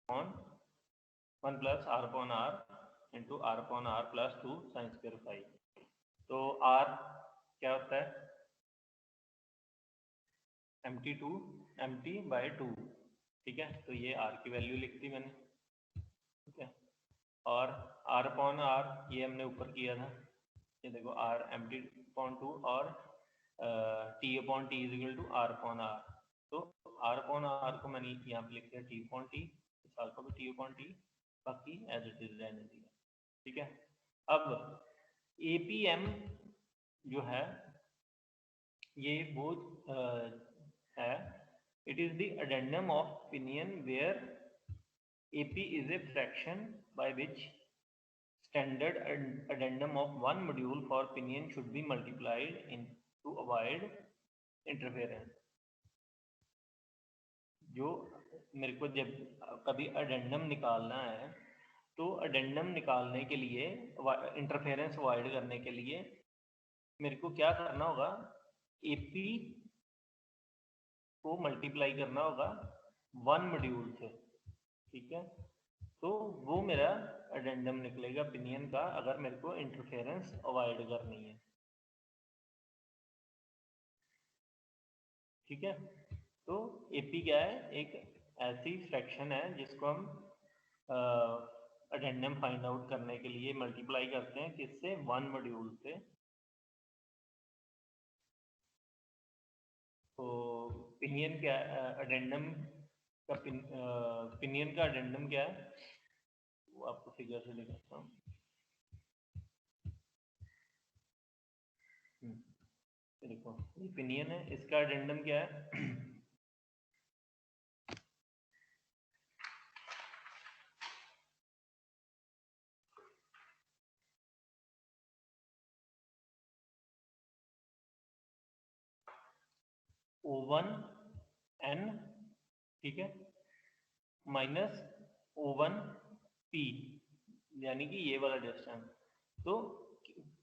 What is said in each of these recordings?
Upon 1 plus r upon r into r upon r plus 2 sine square phi. तो r क्या होता है, mt/2, ठीक है। तो ये आर की वैल्यू लिख दी मैंने, ठीक है। और आर अपॉन आर ये हमने ऊपर किया था, ये देखो आर mt/2 और t upon t is equal to r upon r. तो आर अपॉन आर को मैंने यहाँ पे लिख दिया टी अपॉन टी, इस आर को भी टी अपॉन टी, बाकी एज इट इज रहने दिया, ठीक है। अब एपीएम जो है ये वो है, it is the addendum of pinion where AP is a fraction by which standard addendum of one module for pinion should be multiplied in to avoid interference। जो मेरे को जब कभी अडेंडम निकालना है तो अडेंडम निकालने के लिए, इंटरफेरेंस अवॉइड करने के लिए मेरे को क्या करना होगा, AP को मल्टीप्लाई करना होगा वन मॉड्यूल से, ठीक है। तो वो मेरा अडेंडम निकलेगा पिनियन का, अगर मेरे को इंटरफेरेंस अवॉइड करनी है, ठीक है। तो एपी क्या है, एक ऐसी फ्रैक्शन है जिसको हम अडेंडम फाइंड आउट करने के लिए मल्टीप्लाई करते हैं किससे, वन मॉड्यूल से। तो पिनियन क्या, अडेंडम का पिनियन का अडेंडम क्या है, वो आपको फिगर से दिखाता हूँ। देखो ये पिनियन है, इसका अडेंडम क्या है O1N, ठीक है, माइनस O1P, यानी कि ये वाला डिस्टेंस। तो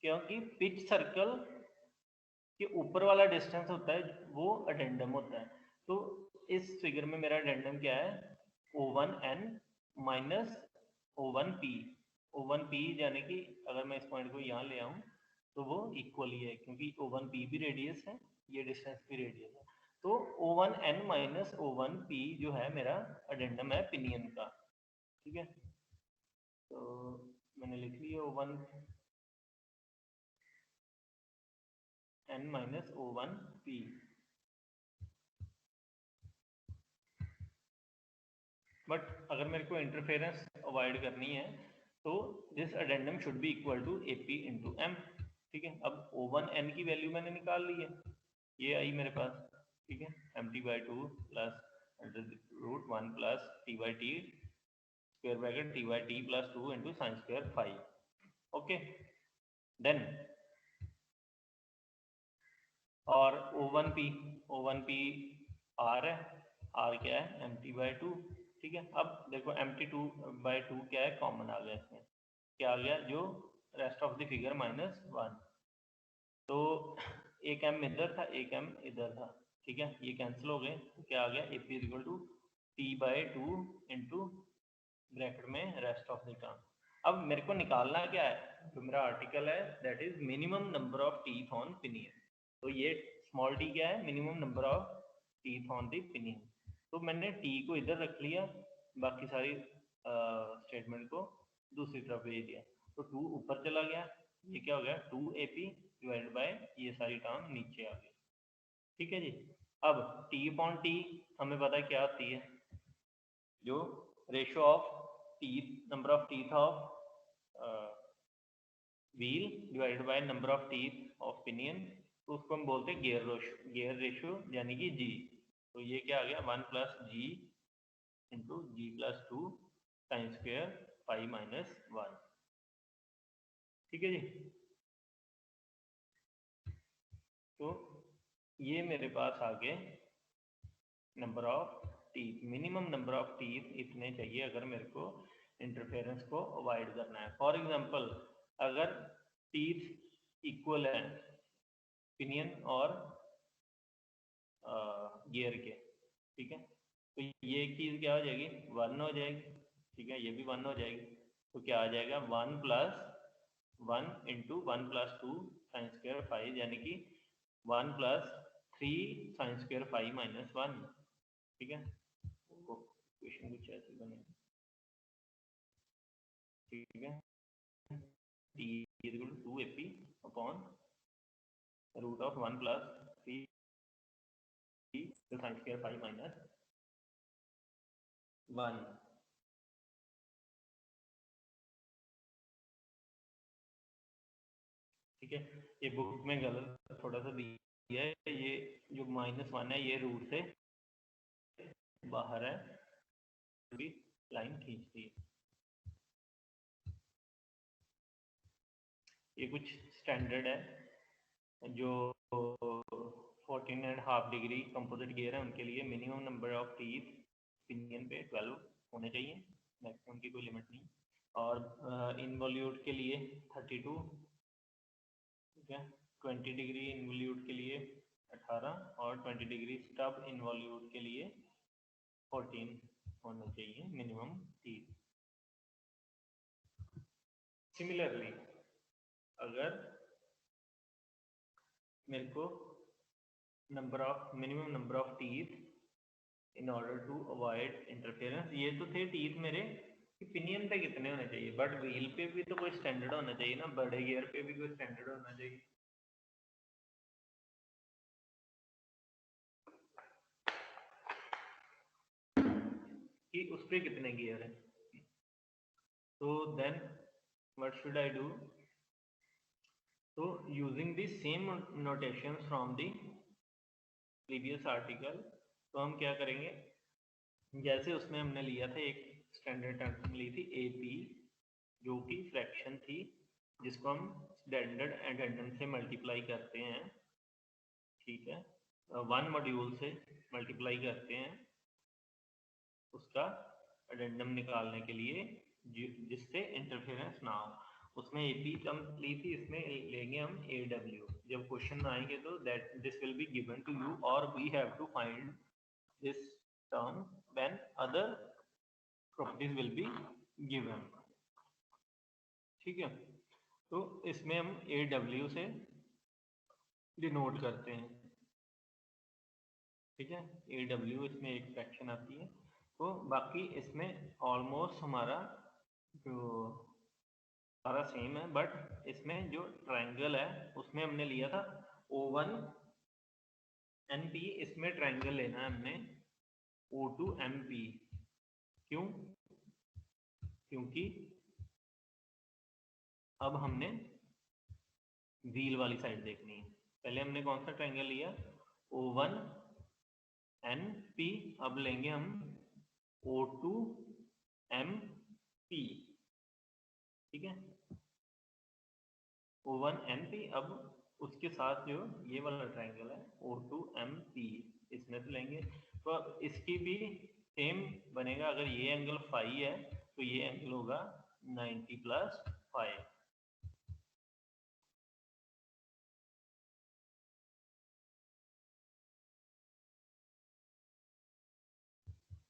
क्योंकि पिच सर्कल के ऊपर वाला डिस्टेंस होता है वो अडेंडम होता है, तो इस फिगर में मेरा अडेंडम क्या है, O1N माइनस O1P। O1P यानी कि अगर मैं इस पॉइंट को यहाँ ले आऊँ तो वो इक्वल ही है, क्योंकि O1P भी रेडियस है, ये डिस्टेंस भी रेडियस है। तो O1N माइनस O1P जो है मेरा अडेंडम है पिनियन का, ठीक है। तो मैंने लिख लिया O1N माइनस O1P। बट अगर मेरे को इंटरफेरेंस अवॉइड करनी है तो this addendum should be equal to AP into m, ठीक है। अब O1N की वैल्यू मैंने निकाल ली है, ये आई मेरे पास, ठीक है। mt/2 plus √1 plus t/t square bracket t/t plus 2 into sine square five, okay. Then और O1P आर है, आर क्या है mt/2, ठीक है। अब देखो mt/2 क्या है, कॉमन आ गया इसमें, क्या आ गया, जो रेस्ट ऑफ द फिगर -1। तो एक m इधर था, एक m इधर था, ठीक है, ये कैंसिल हो गए, तो क्या आ गया, AP equal to t/2 into bracket में रेस्ट ऑफ द टर्म। अब मेरे को निकालना क्या है, जो मेरा आर्टिकल है that is minimum number of teeth on pinion. तो ये स्मॉल टी क्या है, minimum number of teeth on the pinion. तो मैंने टी को इधर रख लिया, बाकी सारी स्टेटमेंट को दूसरी तरफ भेज दिया, तो 2 ऊपर चला गया, ये क्या हो गया 2AP डिवाइडेड बाय ये सारी टर्म नीचे आ गई, ठीक है जी। अब टी अपॉन टी हमें पता है क्या होती है, जो ratio of teeth, number of teeth of wheel divided by number of teeth of pinion, तो उसको हम बोलते हैं गियर रेशियो यानी कि जी। तो ये क्या आ गया 1 plus G into G plus 2 sine square five minus 1, ठीक है जी। तो ये मेरे पास आ गए number of teeth, minimum number of teeth इतने चाहिए अगर मेरे को इंटरफेरेंस को अवॉइड करना है। फॉर एग्जांपल अगर टीथ इक्वल है पिनियन और गियर के, ठीक है, तो ये चीज़ क्या हो जाएगी, 1 हो जाएगी, ठीक है, ये भी 1 हो जाएगी। तो क्या आ जाएगा, 1+1 × 1 + 2 sin स्क्वायर 5, यानी कि 1+3 sin स्क्वायर 5 - 1, ठीक है। क्वेश्चन कुछ ऐसे बने, ठीक है। t = 2 AP upon √1+3 sin square 5 - 1, ठीक है। ये बुक में गलत थोड़ा सा दिया है, ये जो -1 है ये रूट से बाहर है, भी लाइन खींचती है। ये कुछ स्टैंडर्ड है, जो 14.5 डिग्री कंपोजिट गियर है उनके लिए minimum number of teeth pinion पे 12 होने चाहिए, मैक्सिमम की कोई लिमिट नहीं। और इनवॉल्यूट के लिए 32, ठीक है। 20 डिग्री इनवॉल्यूट के लिए 18 और 20 डिग्री स्टब इनवॉल्यूट के लिए 14 होना चाहिए मिनिमम टीथ। सिमिलरली अगर मेरे को minimum number of teeth in order to avoid interference, ये तो थे टीथ मेरे कि पिनियन पे कितने होने चाहिए, बट व्हील पे भी तो कोई स्टैंडर्ड होना चाहिए ना, बड़े गियर पे भी कोई स्टैंडर्ड होना चाहिए। कि उस पे कितने गियर है। तो then what should I do, तो using the same notation from the previous article, तो हम क्या करेंगे, जैसे उसमें हमने लिया था एक स्टैंडर्ड टर्म ली थी AP, जो कि फ्रैक्शन थी, जिसको हम स्टैंडर्ड एडेंडम से मल्टीप्लाई करते हैं, ठीक है, 1 मॉड्यूल से मल्टीप्लाई करते हैं उसका एडेंडम निकालने के लिए, जिससे इंटरफेरेंस ना हो। उसमें AP टर्म ली थी, इसमें लेंगे हम AW। जब क्वेश्चन आएंगे तो that this will be given to you, और we have to find this term when other properties will be given, ठीक है। तो इसमें हम AW से डिनोट करते हैं, ठीक है। AW इसमें एक फ्रैक्शन आती है। तो बाकी इसमें ऑलमोस्ट हमारा जो सारा सेम है, बट इसमें जो ट्रायंगल है उसमें हमने लिया था O1NP, इसमें ट्रायंगल लेना है हमने O2MP। क्यों, क्योंकि अब हमने व्हील वाली साइड देखनी है। पहले हमने कौन सा ट्रायंगल लिया, O1NP, अब लेंगे हम O2MP, ठीक है। O1NP, अब उसके साथ जो ये वाला ट्रायंगल है O2MP, इसमें से लेंगे। तो इसकी भी सेम बनेगा, अगर ये एंगल फाई है तो ये एंगल होगा 90 + 5।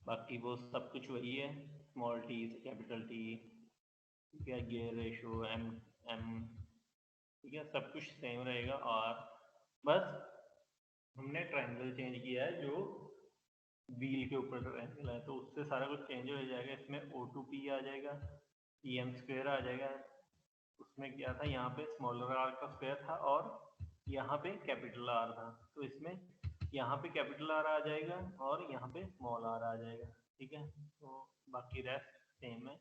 बाकी वो सब कुछ वही है, स्मॉल टी से कैपिटल टी, ठीक है, गियर रेशो M, ठीक है, सब कुछ सेम रहेगा। और बस हमने ट्रायंगल चेंज किया है, जो व्हील के ऊपर ट्रायंगल है, तो उससे सारा कुछ चेंज हो जाएगा। इसमें O2P आ जाएगा, PM² आ जाएगा। उसमें क्या था, यहाँ पे स्मॉलर आर का स्क्वायर था और यहाँ पे कैपिटल आर था, तो इसमें यहाँ पे कैपिटल आर आ जाएगा और यहाँ पे स्मॉल आर आ जाएगा, ठीक है। तो बाकी रेस्ट सेम है,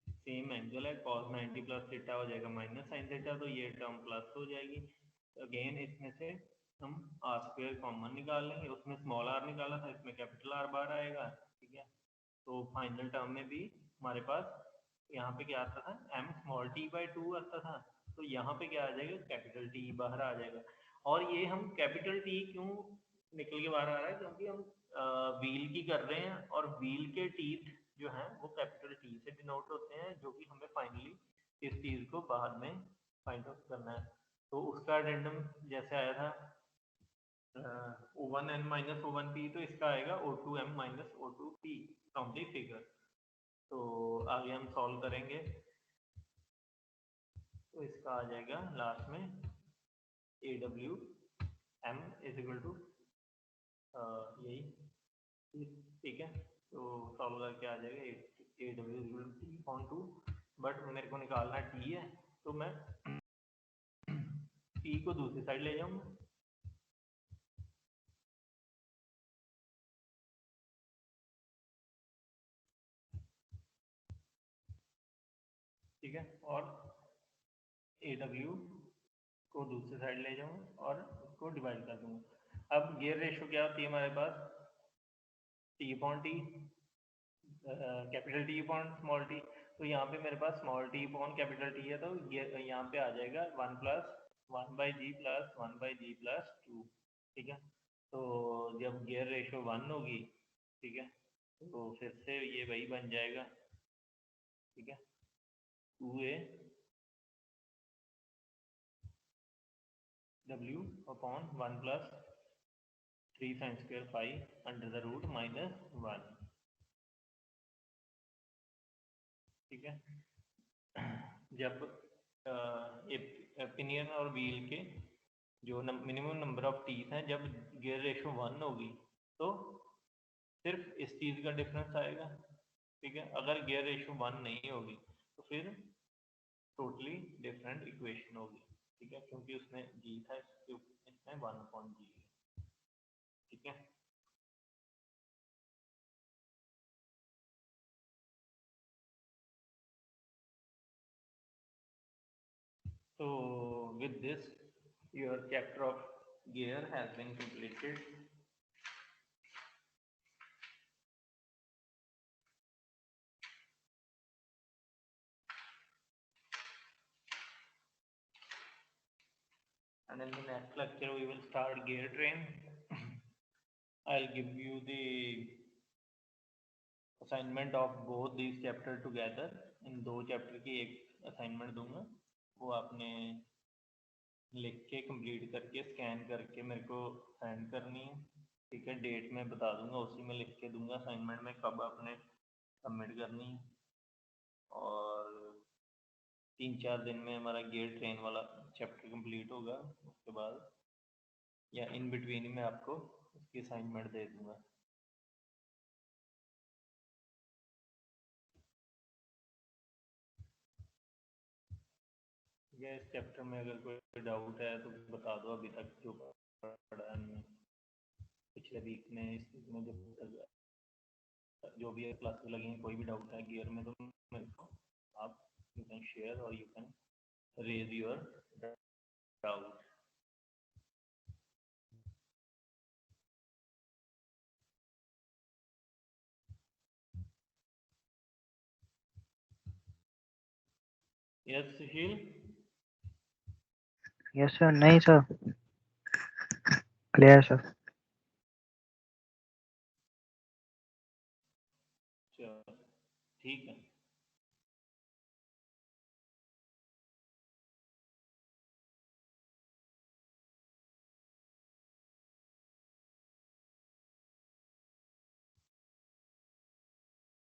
सेम एंगल है, cos 90 + थीटा हो जाएगा -sin थीटा, तो ये टर्म प्लस हो जाएगी। अगेन इसमें से हम r² कॉमन निकाल लेंगे, उसमें स्मॉल आर निकाला था, इसमें कैपिटल आर बाहर आएगा, ठीक है। तो फाइनल टर्म में भी हमारे पास यहाँ पे क्या आता था, M t/2 आता था, तो यहाँ पे क्या आ जाएगा, कैपिटल T बाहर आ जाएगा। और ये हम कैपिटल T क्यों निकल के बाहर आ रहा है, क्योंकि हम व्हील की कर रहे हैं, और व्हील के टीथ जो हैं वो कैपिटल T से डिनोट होते हैं, जो कि हमें फाइनली इस चीज़ को बाद में फाइंड आउट करना है। तो उसका एडेंडम जैसे आया था O1n माइनस O1p, तो इसका आएगा O2m minus O2p from the figure. तो आगे हम सॉल्व करेंगे, तो इसका आ जाएगा लास्ट में AWm इज इक्वल टू यही, ठीक है। तो सॉल्व करके आ जाएगा AW is equal to T/2, but मेरे को निकालना T है, तो मैं T को दूसरी साइड ले जाऊंगा, ठीक है, और AW को दूसरी साइड ले जाऊंगा और उसको डिवाइड कर दूंगा। अब गियर रेशो क्या होती है हमारे पास, T/T, capital T upon small T. तो यहाँ पे मेरे पास small T upon capital T है, तो ये यहाँ पे आ जाएगा 1+1/g प्लस 1/g प्लस 2, ठीक है। तो जब गियर रेशो 1 होगी, ठीक है, तो फिर से ये वही बन जाएगा, ठीक है, 2a w upon 1+3 sin square phi under the root -1, ठीक है। जब पिनियन और व्हील के जो मिनिमम नंबर ऑफ टीथ हैं, जब गियर रेशो 1 होगी, तो सिर्फ इस चीज़ का डिफरेंस आएगा, ठीक है। अगर गियर रेशो 1 नहीं होगी तो फिर टोटली डिफरेंट इक्वेशन होगी, ठीक है, क्योंकि उसमें जी था, इसमें 1/g है, ठीक है। So with this, your chapter of gear has been completed. And in the next lecture we will start gear train. I'll give you the assignment of both this chapter together. इन दो chapter की एक assignment दूंगा, वो आपने लिख के complete करके स्कैन करके मेरे को सेंड करनी है, ठीक है। डेट मैं बता दूंगा, उसी में लिख के दूंगा असाइनमेंट में कब आपने सबमिट करनी है। और 3-4 दिन में हमारा गियर ट्रेन वाला चैप्टर कंप्लीट होगा, उसके बाद या इन बिटवीन में आपको उसकी असाइनमेंट दे दूंगा। या इस चैप्टर में अगर कोई डाउट है तो बता दो, अभी तक जो पढ़ा है पिछले वीक में, इस वीक में जो भी क्लासेस लगी हैं, कोई भी डाउट है गियर में तो मेरे को आप यू कैन शेयर और you can raise your doubt. Yes Sushil. Yes sir. नहीं सर, क्लियर सर। चलो ठीक है।